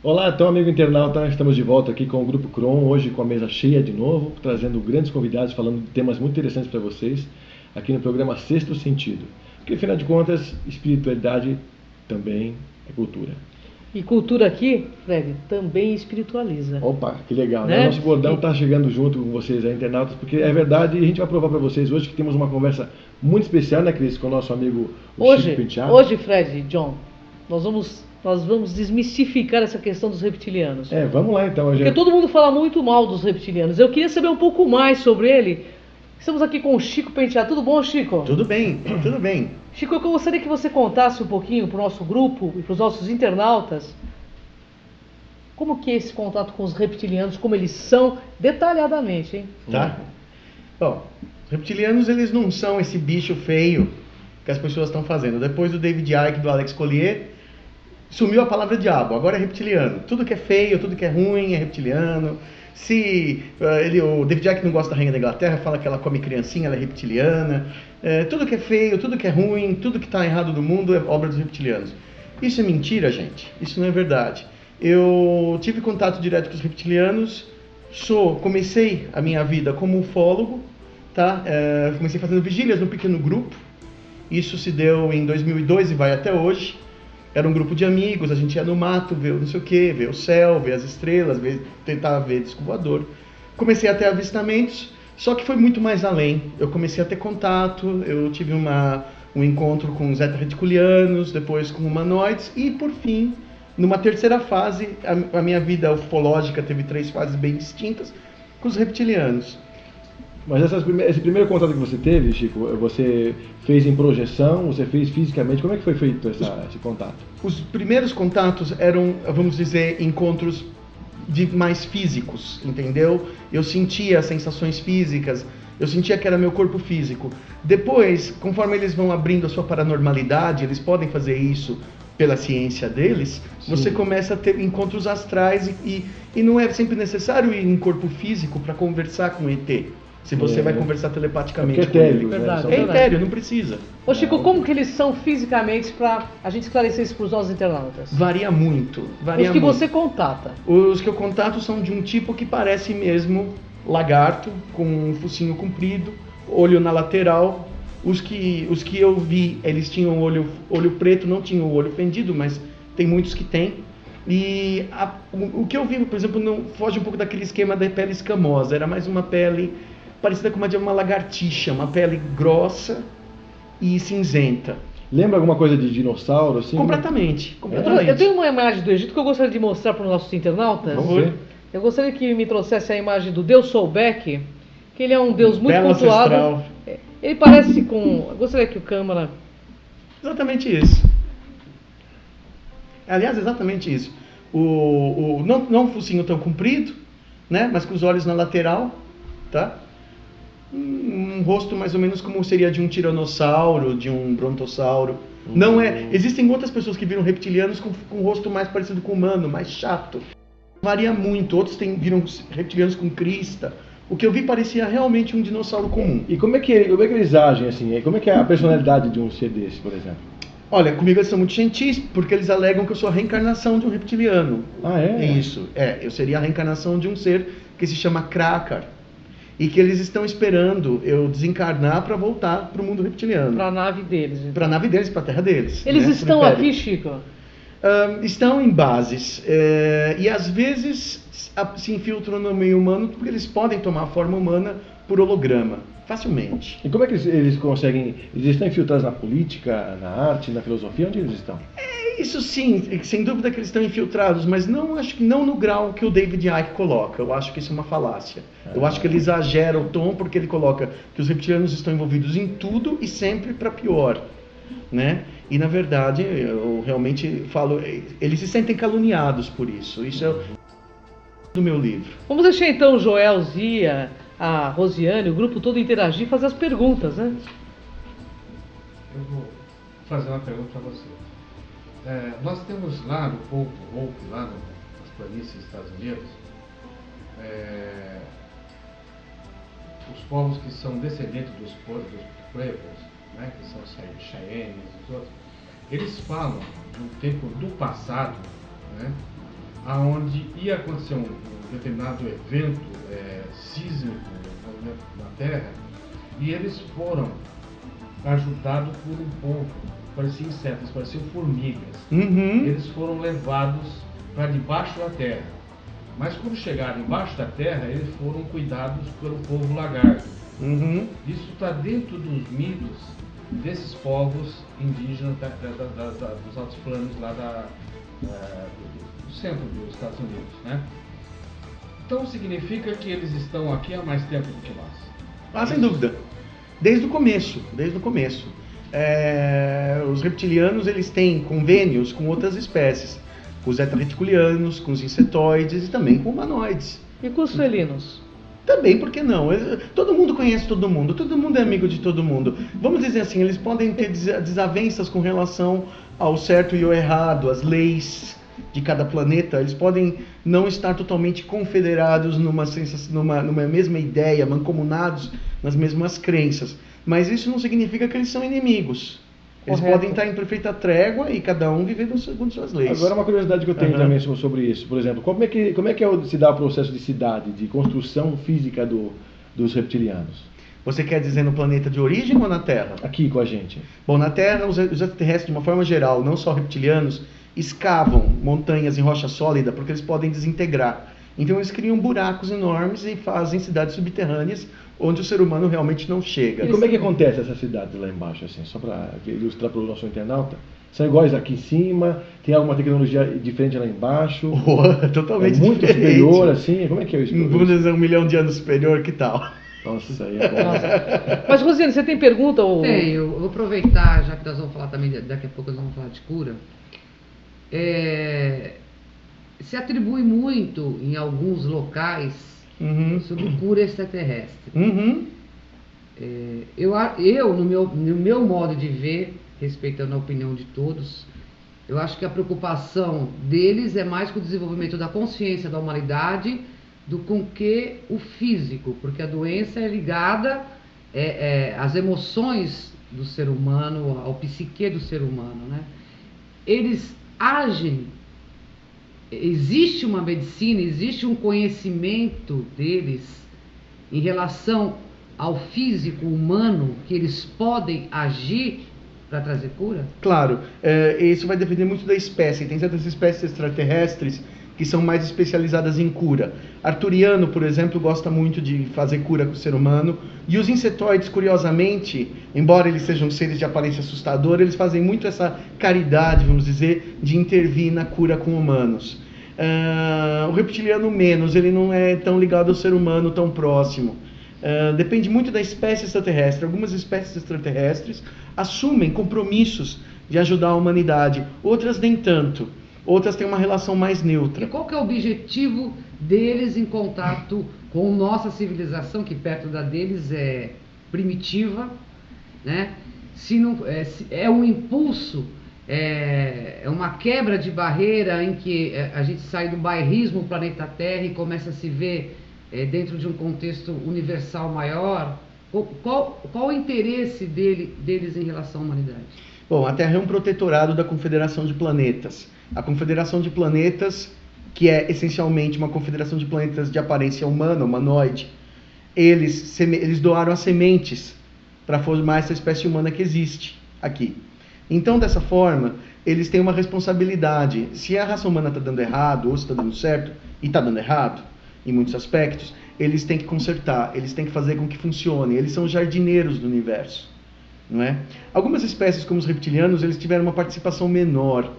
Olá, então, amigo internauta, estamos de volta aqui com o Grupo Cron, hoje com a mesa cheia de novo, trazendo grandes convidados, falando de temas muito interessantes para vocês, aqui no programa Sexto Sentido. Porque, afinal de contas, espiritualidade também é cultura. E cultura aqui, Fred, também espiritualiza. Opa, que legal, né? Nosso bordão está chegando junto com vocês aí, internautas, porque é verdade, e a gente vai provar para vocês hoje que temos uma conversa muito especial, né, Cris, com o nosso amigo Chico Penteado. Hoje, Fred, John, nós vamos desmistificar essa questão dos reptilianos. Vamos lá então. Porque todo mundo fala muito mal dos reptilianos. Eu queria saber um pouco mais sobre ele. Estamos aqui com o Chico Penteado. Tudo bom, Chico? Tudo bem, tudo bem. Chico, eu gostaria que você contasse um pouquinho para o nosso grupo e para os nossos internautas como que é esse contato com os reptilianos, como eles são, detalhadamente, hein? Tá. Bom, os reptilianos, eles não são esse bicho feio que as pessoas estão fazendo. Depois do David Icke e do Alex Collier, sumiu a palavra diabo, agora é reptiliano. Tudo que é feio, tudo que é ruim é reptiliano. O David Icke não gosta da Rainha da Inglaterra, fala que ela come criancinha, ela é reptiliana. Tudo que é feio, tudo que é ruim, tudo que está errado no mundo é obra dos reptilianos. Isso é mentira, gente. Isso não é verdade. Eu tive contato direto com os reptilianos. Comecei a minha vida como ufólogo, tá? Comecei fazendo vigílias num pequeno grupo. Isso se deu em 2002 e vai até hoje. Era um grupo de amigos, a gente ia no mato ver não sei o que, ver o céu, ver as estrelas, tentar ver disco voador. Comecei a ter avistamentos, só que foi muito mais além. Eu comecei a ter contato, eu tive um encontro com os extraterriculianos, depois com humanoides e, por fim, numa terceira fase, a minha vida ufológica teve 3 fases bem distintas, com os reptilianos. Mas esse primeiro contato que você teve, Chico, você fez em projeção, você fez fisicamente, como é que foi feito esse contato? Os primeiros contatos eram, vamos dizer, encontros mais físicos, entendeu? Eu sentia sensações físicas, eu sentia que era meu corpo físico. Depois, conforme eles vão abrindo a sua paranormalidade, eles podem fazer isso pela ciência deles, sim, você começa a ter encontros astrais e não é sempre necessário ir em corpo físico para conversar com o ET. Se você vai conversar telepaticamente com ele. É etéreo, não precisa. Ô Chico, como que eles são fisicamente para a gente esclarecer isso para os nossos internautas? Varia muito. Os que você contata? Os que eu contato são de um tipo que parece mesmo lagarto, com um focinho comprido, olho na lateral. Os que eu vi, eles tinham olho preto, não tinham o olho fendido, mas tem muitos que têm. E o que eu vi, por exemplo, não foge um pouco daquele esquema da pele escamosa. Era mais uma pele parecida com uma lagartixa, uma pele grossa e cinzenta. Lembra alguma coisa de dinossauro? Assim? Completamente. Eu tenho uma imagem do Egito que eu gostaria de mostrar para os nossos internautas. Vamos ver. Eu gostaria que me trouxesse a imagem do Deus Solbeck, que ele é um Deus muito Bela cultuado. Ancestral. Ele parece com... Eu gostaria que o câmera... Exatamente isso. Aliás, exatamente isso. Não um focinho tão comprido, né? Mas com os olhos na lateral, tá? Um rosto mais ou menos como seria de um tiranossauro, de um brontossauro. Não é. Existem outras pessoas que viram reptilianos com um rosto mais parecido com humano, mais chato. Varia muito. Outros viram reptilianos com crista. O que eu vi parecia realmente um dinossauro comum. E como é que eles agem assim? Como é que é a personalidade de um ser desse, por exemplo? Olha, comigo eles são muito gentis, porque eles alegam que eu sou a reencarnação de um reptiliano. Ah, é? É isso. Eu seria a reencarnação de um ser que se chama Krakar. E que eles estão esperando eu desencarnar para voltar para o mundo reptiliano. Para a nave deles. Então. Para a nave deles, para a terra deles. Eles estão aqui, Chico? Estão em bases. E às vezes se infiltram no meio humano, porque eles podem tomar a forma humana por holograma. Facilmente. E como é que eles conseguem... Eles estão infiltrados na política, na arte, na filosofia? Onde eles estão? Isso sim, sem dúvida que eles estão infiltrados, mas acho que não no grau que o David Icke coloca. Eu acho que isso é uma falácia. Eu acho que ele exagera o tom, porque ele coloca que os reptilianos estão envolvidos em tudo e sempre para pior, né? E na verdade, eu realmente falo, eles se sentem caluniados por isso. Isso é do meu livro. Vamos deixar então o Joel, Zia, a Rosiane, o grupo todo interagir e fazer as perguntas, né? Eu vou fazer uma pergunta para você. Nós temos lá no Povo Hope, lá nas planícies dos Estados Unidos, os povos que são descendentes dos Pueblos, né, que são os Cheyennes e os outros, eles falam do tempo do passado, né, aonde ia acontecer um determinado evento sísmico na Terra, e eles foram ajudados por um povo, pareciam insetos, pareciam formigas. Eles foram levados para debaixo da Terra. Mas quando chegaram embaixo da Terra, eles foram cuidados pelo povo lagarto. Isso está dentro dos mitos desses povos indígenas dos altos planos lá do centro dos Estados Unidos, né? Então significa que eles estão aqui há mais tempo do que nós. Sem dúvida. Desde o começo. Os reptilianos, eles têm convênios com outras espécies, com os etarreticulianos, com os insetoides e também com humanoides. E com os felinos? Também, por que não? Todo mundo conhece todo mundo é amigo de todo mundo. Vamos dizer assim, eles podem ter desavenças com relação ao certo e ao errado, as leis de cada planeta. Eles podem não estar totalmente confederados numa mesma ideia, mancomunados nas mesmas crenças. Mas isso não significa que eles são inimigos. Eles podem estar em perfeita trégua e cada um vivendo segundo suas leis. Agora, uma curiosidade que eu tenho também sobre isso, por exemplo, como é que se dá o processo de cidade, de construção física dos reptilianos? Você quer dizer no planeta de origem ou na Terra? Aqui com a gente. Bom, na Terra, os extraterrestres, de uma forma geral, não só reptilianos, escavam montanhas em rocha sólida porque eles podem desintegrar. Então eles criam buracos enormes e fazem cidades subterrâneas onde o ser humano realmente não chega. E como é que acontece essas cidades lá embaixo, assim, só para ilustrar para o nosso internauta? São iguais aqui em cima? Tem alguma tecnologia diferente lá embaixo? Totalmente muito diferente. Superior, assim? Como é que é isso? Vamos dizer 1 milhão de anos superior, que tal? Nossa, aí é bom. Mas, Rosiane, você tem pergunta? Ou... Tenho. Eu vou aproveitar, já que nós vamos falar também, daqui a pouco nós vamos falar de cura. Se atribui muito em alguns locais sobre cura extraterrestre. Eu no meu modo de ver, respeitando a opinião de todos, eu acho que a preocupação deles é mais com o desenvolvimento da consciência da humanidade do que o físico, porque a doença é ligada às emoções do ser humano, ao psique do ser humano, né? Eles agem, existe uma medicina, existe um conhecimento deles em relação ao físico humano que eles podem agir para trazer cura? Claro, isso vai depender muito da espécie. Tem certas espécies extraterrestres que são mais especializadas em cura. Arturiano, por exemplo, gosta muito de fazer cura com o ser humano. E os insetoides, curiosamente, embora eles sejam seres de aparência assustadora, eles fazem muito essa caridade, vamos dizer, de intervir na cura com humanos. O reptiliano menos, ele não é tão ligado ao ser humano, tão próximo. Depende muito da espécie extraterrestre. Algumas espécies extraterrestres assumem compromissos de ajudar a humanidade, outras nem tanto. Outras têm uma relação mais neutra. E qual que é o objetivo deles em contato com nossa civilização, que perto da deles é primitiva, né? Se é um impulso, é uma quebra de barreira em que a gente sai do bairrismo planeta Terra e começa a se ver dentro de um contexto universal maior. Qual o interesse deles em relação à humanidade? Bom, a Terra é um protetorado da Confederação de Planetas. A Confederação de Planetas, que é essencialmente uma confederação de planetas de aparência humana, humanoide, eles doaram as sementes para formar essa espécie humana que existe aqui. Então, dessa forma, eles têm uma responsabilidade. Se a raça humana está dando errado, ou se está dando certo, e está dando errado, em muitos aspectos, eles têm que consertar, eles têm que fazer com que funcione. Eles são jardineiros do universo, não é? Algumas espécies, como os reptilianos, eles tiveram uma participação menor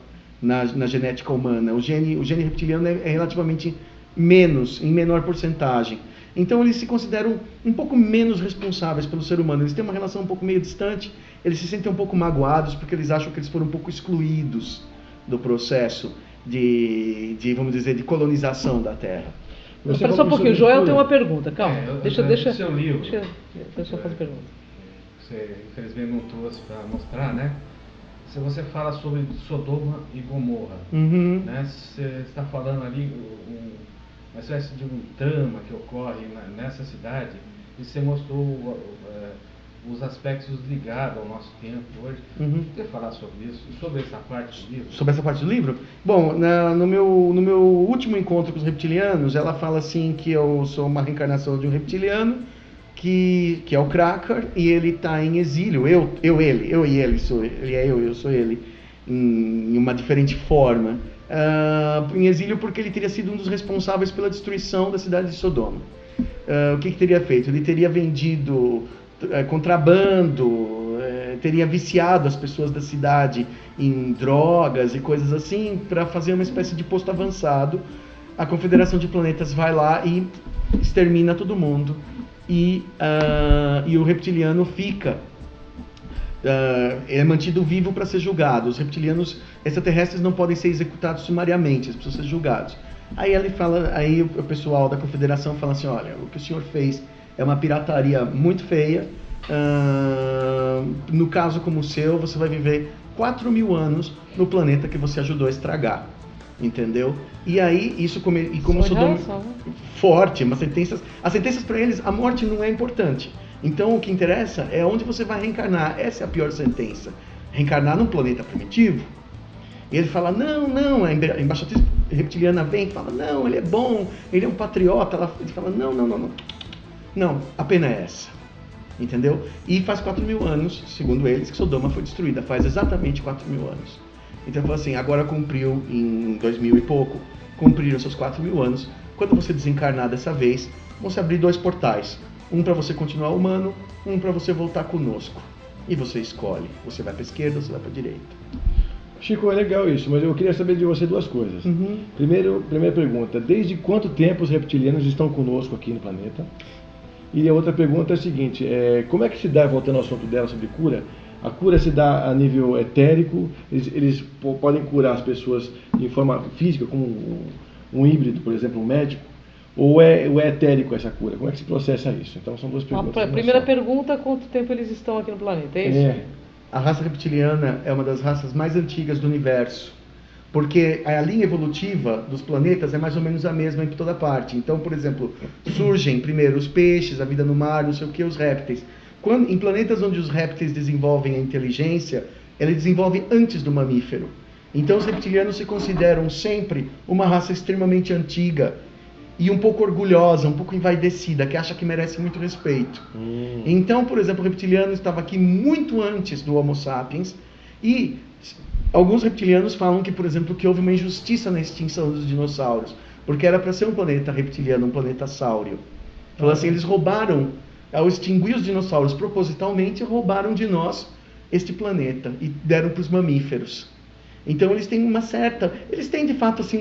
na genética humana. O gene reptiliano é relativamente menos, em menor porcentagem. Então eles se consideram um pouco menos responsáveis pelo ser humano. Eles têm uma relação um pouco meio distante, eles se sentem um pouco magoados porque eles acham que eles foram um pouco excluídos do processo vamos dizer, de colonização da Terra. Espera só um pouquinho, o Joel tem uma pergunta, calma. Deixa o seu livro, eu só fazer pergunta. Você infelizmente não trouxe para mostrar, né? Se você fala sobre Sodoma e Gomorra, né? Você está falando ali uma espécie de um trama que ocorre nessa cidade, e você mostrou os aspectos ligados ao nosso tempo hoje. Uhum. Você quer falar sobre isso? E sobre essa parte do livro? Sobre essa parte do livro? Bom, no meu último encontro com os reptilianos, ela fala assim que eu sou uma reencarnação de um reptiliano, que é o Cracker, e ele está em exílio, eu e ele, ele é eu sou ele, em uma diferente forma. Em exílio porque ele teria sido um dos responsáveis pela destruição da cidade de Sodoma. O que teria feito? Ele teria vendido contrabando, teria viciado as pessoas da cidade em drogas e coisas assim, para fazer uma espécie de posto avançado. A Confederação de Planetas vai lá e extermina todo mundo, e o reptiliano fica, é mantido vivo para ser julgado. Os reptilianos extraterrestres não podem ser executados sumariamente, eles precisam ser julgados. Aí o pessoal da Confederação fala assim: olha, o que o senhor fez é uma pirataria muito feia. No caso como o seu, você vai viver 4.000 anos no planeta que você ajudou a estragar. Entendeu? E aí, isso como Sodoma forte, as sentenças para eles, a morte não é importante. Então o que interessa é onde você vai reencarnar. Essa é a pior sentença. Reencarnar num planeta primitivo. E ele fala: não, a embaixatriz reptiliana vem e fala: não, ele é bom, ele é um patriota. Ele fala: não, a pena é essa. Entendeu? E faz 4.000 anos, segundo eles, que Sodoma foi destruída. Faz exatamente 4.000 anos. Então ele falou assim: agora cumpriu em 2000 e pouco, cumpriram seus 4.000 anos. Quando você desencarnar dessa vez, vão se abrir 2 portais. Um para você continuar humano, um para você voltar conosco. E você escolhe. Você vai para a esquerda ou você vai para a direita. Chico, é legal isso, mas eu queria saber de você 2 coisas. Uhum. Primeira pergunta: desde quanto tempo os reptilianos estão conosco aqui no planeta? E a outra pergunta é a seguinte: como é que se dá, voltando ao assunto dela sobre cura, a cura se dá a nível etérico? Eles podem curar as pessoas de forma física, como um híbrido, por exemplo, um médico? Ou é etérico essa cura? Como é que se processa isso? Então são 2 perguntas. A primeira pergunta: quanto tempo eles estão aqui no planeta? É isso? A raça reptiliana é uma das raças mais antigas do universo, porque a linha evolutiva dos planetas é mais ou menos a mesma em toda parte. Então, por exemplo, surgem primeiro os peixes, a vida no mar, não sei o que, os répteis. Em planetas onde os répteis desenvolvem a inteligência, eles desenvolvem antes do mamífero. Então os reptilianos se consideram sempre uma raça extremamente antiga e um pouco orgulhosa, um pouco envaidecida, que acha que merece muito respeito. Então, por exemplo, o reptiliano estava aqui muito antes do Homo sapiens, e alguns reptilianos falam que, por exemplo, que houve uma injustiça na extinção dos dinossauros, porque era para ser um planeta reptiliano, um planeta sáurio. Então, assim, eles roubaram, ao extinguir os dinossauros propositalmente, roubaram de nós este planeta e deram para os mamíferos. Então eles têm de fato assim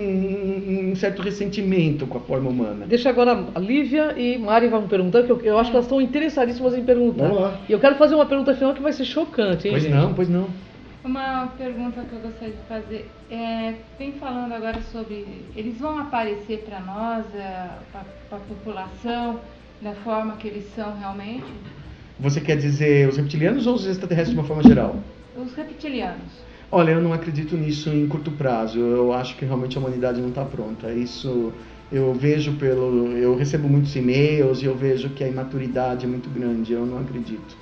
um certo ressentimento com a forma humana. Deixa agora a Lívia e Mari vão perguntar, que eu acho que elas estão interessadíssimas em perguntar. Vamos lá. E eu quero fazer uma pergunta final que vai ser chocante, hein, Pois gente? Pois não. Uma pergunta que eu gostaria de fazer vem falando agora sobre, eles vão aparecer para nós, para a população, da forma que eles são realmente? Você quer dizer os reptilianos ou os extraterrestres de uma forma geral? Os reptilianos. Olha, eu não acredito nisso em curto prazo. Eu acho que realmente a humanidade não está pronta. Isso eu vejo eu recebo muitos e-mails e eu vejo que a imaturidade é muito grande. Eu não acredito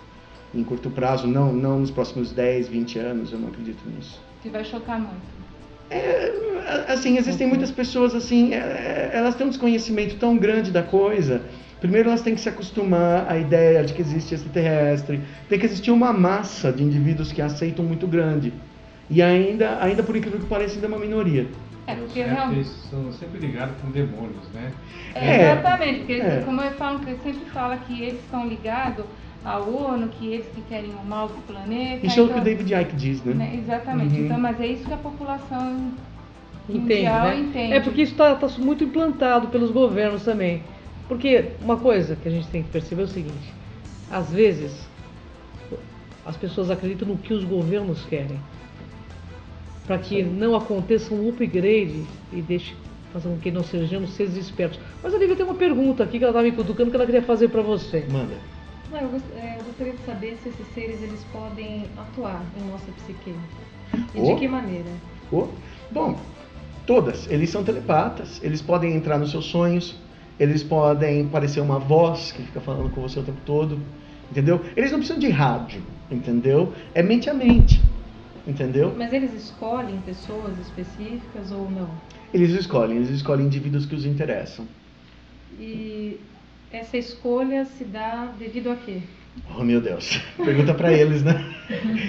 em curto prazo, não nos próximos 10, 20 anos, eu não acredito nisso. Que vai chocar muito. Assim, existem muitas pessoas assim, elas têm um desconhecimento tão grande da coisa. Primeiro elas têm que se acostumar à ideia de que existe extraterrestre. Tem que existir uma massa de indivíduos que aceitam muito grande. E ainda por incrível que pareça, ainda é uma minoria. Porque os realmente répteis são sempre ligados com demônios, né? Exatamente, porque como eu sempre falo que eles estão ligados à ONU, que eles que querem o mal do planeta. Isso é o que o David Icke diz, né? Exatamente. Uhum. Então, mas é isso que a população Entende, mundial né? entende. É porque isso está muito implantado pelos governos também. Porque uma coisa que a gente tem que perceber é o seguinte: às vezes as pessoas acreditam no que os governos querem, para que não aconteça um upgrade e deixe fazer com que nós sejamos seres espertos. Mas a Lívia tem uma pergunta aqui que ela está me cutucando que ela queria fazer para você. Manda. Eu gostaria de saber se esses seres eles podem atuar em nossa psique. E de que maneira? Bom, todas. Eles são telepatas, eles podem entrar nos seus sonhos, eles podem parecer uma voz que fica falando com você o tempo todo. entendeu? Eles não precisam de rádio, entendeu? É mente a mente, entendeu? Mas eles escolhem pessoas específicas ou não? Eles escolhem indivíduos que os interessam. E essa escolha se dá devido a quê? Oh, meu Deus. Pergunta pra eles, né?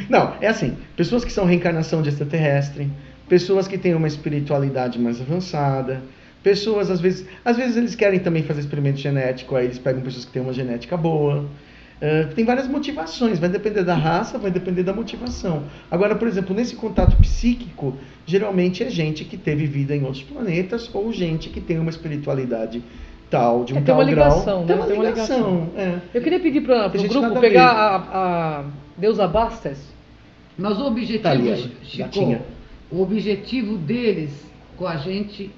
Não, é assim, pessoas que são reencarnação de extraterrestre, pessoas que têm uma espiritualidade mais avançada, pessoas, às vezes eles querem também fazer experimento genético, aí eles pegam pessoas que têm uma genética boa. Tem várias motivações, vai depender da raça, vai depender da motivação. Agora, por exemplo, nesse contato psíquico, geralmente é gente que teve vida em outros planetas ou gente que tem uma espiritualidade tal, de um tal grau. Tem uma ligação. Eu queria pedir para o grupo pegar a deusa Bastas. Mas o objetivo, Chico, o objetivo deles com a gente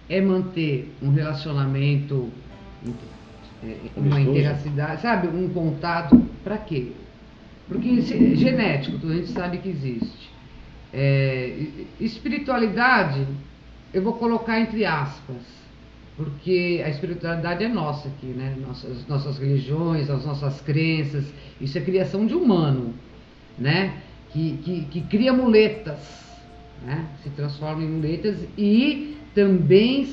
é manter um relacionamento, uma interacidade, sabe? Um contato. Para quê? Porque genético, a gente sabe que existe. Espiritualidade, eu vou colocar entre aspas, porque a espiritualidade é nossa aqui, né? Nossas religiões, as nossas crenças, isso é criação de humano, né? Que cria muletas, né? Se transforma em muletas e também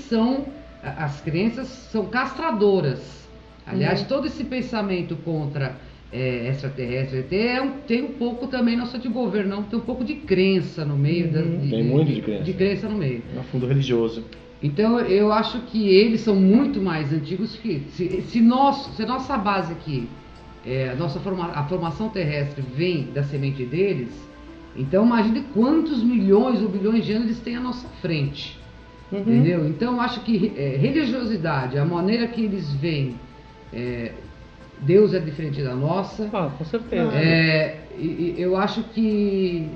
as crenças são castradoras. Aliás, todo esse pensamento contra extraterrestre tem um pouco também, não só de governo, não, tem um pouco de crença no meio. Tem muito de crença. De crença no meio. É um fundo religioso. Então, eu acho que eles são muito mais antigos que... Se nossa base aqui, a formação terrestre vem da semente deles, então imagine quantos milhões ou bilhões de anos eles têm à nossa frente. Entendeu? Então, eu acho que religiosidade, a maneira que eles veem, Deus é diferente da nossa. Com certeza. Eu acho que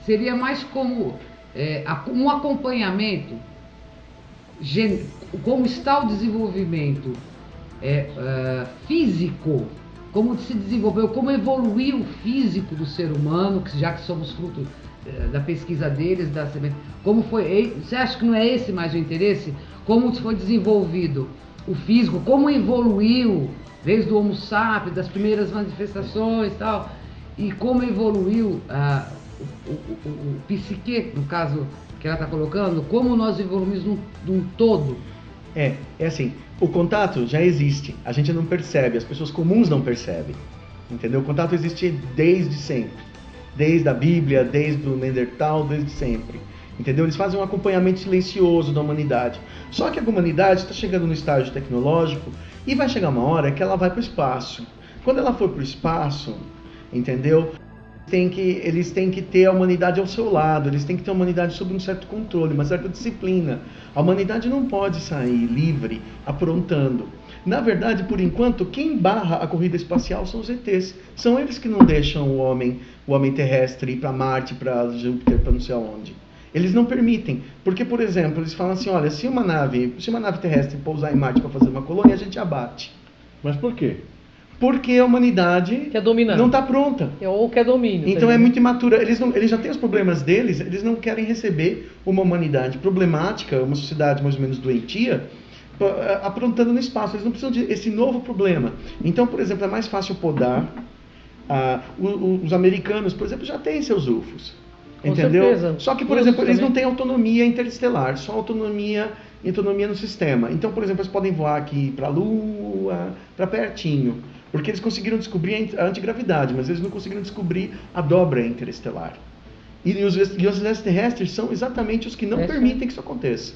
seria mais como um acompanhamento, como está o desenvolvimento físico, como se desenvolveu, como evoluiu o físico do ser humano, já que somos fruto da pesquisa deles, como foi, você acha que não é esse mais o interesse? Como foi desenvolvido o físico, como evoluiu desde o Homo sapiens, das primeiras manifestações e tal, e como evoluiu o psique, no caso que ela está colocando, como nós evoluímos num todo. É assim, o contato já existe, a gente não percebe, as pessoas comuns não percebem, entendeu? O contato existe desde sempre, desde a Bíblia, desde o Neandertal, desde sempre, entendeu? Eles fazem um acompanhamento silencioso da humanidade, só que a humanidade está chegando no estágio tecnológico e vai chegar uma hora que ela vai para o espaço. Quando ela for para o espaço, entendeu? Eles têm que ter a humanidade ao seu lado, eles têm que ter a humanidade sob um certo controle, uma certa disciplina. A humanidade não pode sair livre, aprontando. Na verdade, por enquanto, quem barra a corrida espacial são os ETs. São eles que não deixam o homem terrestre ir para Marte, para Júpiter, para não sei aonde. Eles não permitem, porque, por exemplo, eles falam assim, olha, se uma nave terrestre pousar em Marte para fazer uma colônia, a gente abate. Mas por quê? Porque a humanidade não está pronta. Ou quer domínio. Então é muito imatura. Eles já têm os problemas deles, eles não querem receber uma humanidade problemática, uma sociedade mais ou menos doentia, aprontando no espaço. Eles não precisam desse novo problema. Então, por exemplo, é mais fácil podar. Os americanos, por exemplo, já têm seus UFOs. Entendeu? Certeza. Só que, por exemplo, eles não têm autonomia interestelar, só autonomia no sistema. Então, por exemplo, eles podem voar aqui para a Lua, para pertinho. Porque eles conseguiram descobrir a antigravidade, mas eles não conseguiram descobrir a dobra interestelar. E os extraterrestres são exatamente os que não permitem que isso aconteça.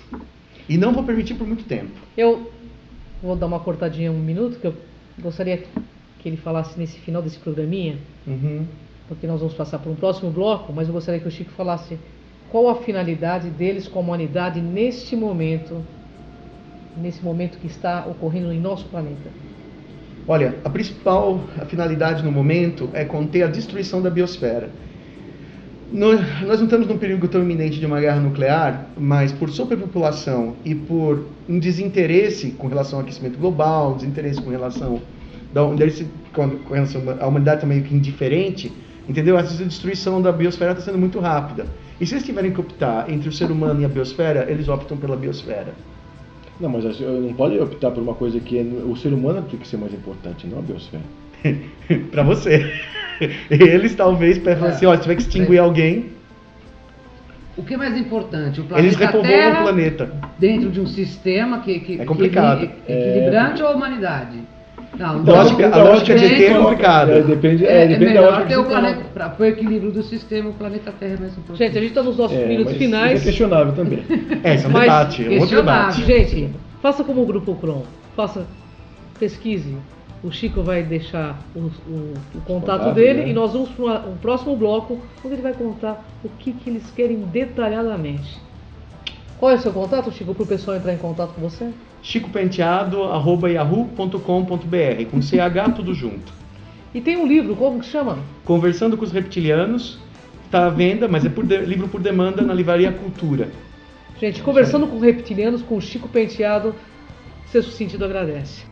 E não vão permitir por muito tempo. Eu vou dar uma cortadinha 1 minuto, que eu gostaria que ele falasse nesse final desse programinha, porque nós vamos passar para um próximo bloco, mas eu gostaria que o Chico falasse qual a finalidade deles com a humanidade nesse momento que está ocorrendo em nosso planeta. Olha, a principal finalidade no momento é conter a destruição da biosfera. Nós não estamos num perigo tão iminente de uma guerra nuclear, mas por superpopulação e por um desinteresse com relação ao aquecimento global, um desinteresse com relação à humanidade também que indiferente, entendeu? Essa destruição da biosfera está sendo muito rápida. E se eles tiverem que optar entre o ser humano e a biosfera, eles optam pela biosfera. Não, mas não pode optar por uma coisa que o ser humano tem que ser mais importante, não a biosfera. Pra você. Eles talvez pensam assim, ó, se tiver que extinguir alguém, O que é mais importante? O eles planeta repovoam Terra o planeta. dentro de um sistema que É complicado. equilibrante ou a humanidade? Não, A lógica de ET é complicada. Depende é da melhor lógica ter o que você planeta, para o equilíbrio do sistema, o planeta Terra é mais importante. Gente, a gente está nos nossos minutos mas finais. Isso é questionável também. Isso é um Mas debate, é um outro debate. Gente, faça como o Grupo Cron. Pesquise. O Chico vai deixar o contato dele, né? e nós vamos para um próximo bloco, onde ele vai contar o que eles querem detalhadamente. Qual é o seu contato, Chico, para o pessoal entrar em contato com você? chicopenteado@yahoo.com.br, com CH tudo junto. E tem um livro, como que chama? Conversando com os Reptilianos, está à venda, mas é livro por demanda na Livraria Cultura. Gente, conversando com reptilianos, com o Chico Penteado, Sexto Sentido agradece.